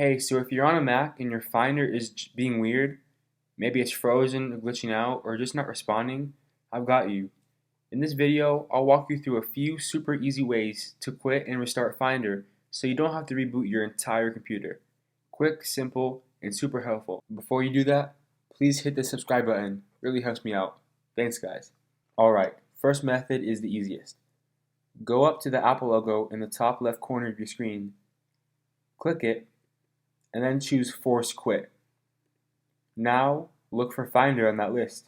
Hey, so if you're on a Mac and your Finder is being weird, maybe it's frozen, glitching out, or just not responding, I've got you. In this video, I'll walk you through a few super easy ways to quit and restart Finder so you don't have to reboot your entire computer. Quick, simple, and super helpful. Before you do that, please hit the subscribe button. It really helps me out. Thanks, guys. Alright, first method is the easiest. Go up to the Apple logo in the top left corner of your screen, click it, and then choose Force Quit. Now look for Finder on that list.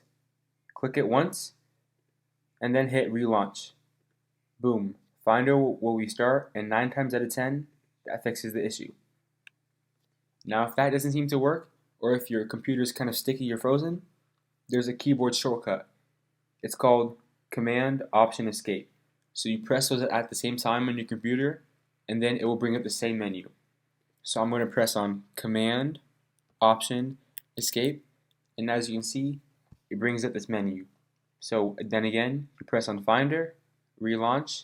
Click it once and then hit Relaunch. Boom, Finder will restart, and 9 times out of 10 that fixes the issue. Now if that doesn't seem to work, or if your computer is kind of sticky or frozen, there's a keyboard shortcut. It's called Command Option Escape. So you press those at the same time on your computer, and then it will bring up the same menu. So I'm going to press on Command, Option, Escape, and as you can see, it brings up this menu. So then again, you press on Finder, Relaunch,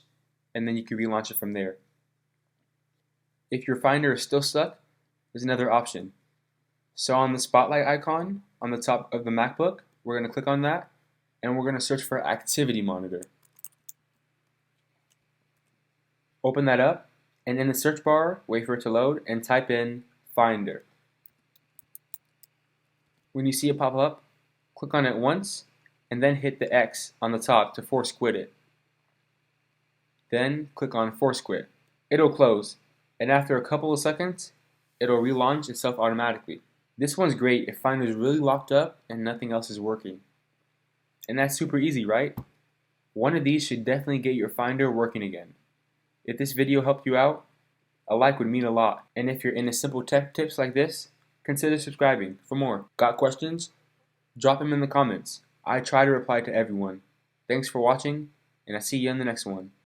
and then you can relaunch it from there. If your Finder is still stuck, there's another option. So on the spotlight icon on the top of the MacBook, we're going to click on that, and we're going to search for Activity Monitor. Open that up, and in the search bar, wait for it to load, and type in Finder. When you see it pop up, click on it once, and then hit the X on the top to force quit it. Then click on Force Quit. It'll close, and after a couple of seconds, it'll relaunch itself automatically. This one's great if Finder is really locked up and nothing else is working. And that's super easy, right? One of these should definitely get your Finder working again. If this video helped you out, a like would mean a lot. And if you're into simple tech tips like this, consider subscribing for more. Got questions? Drop them in the comments. I try to reply to everyone. Thanks for watching, and I'll see you in the next one.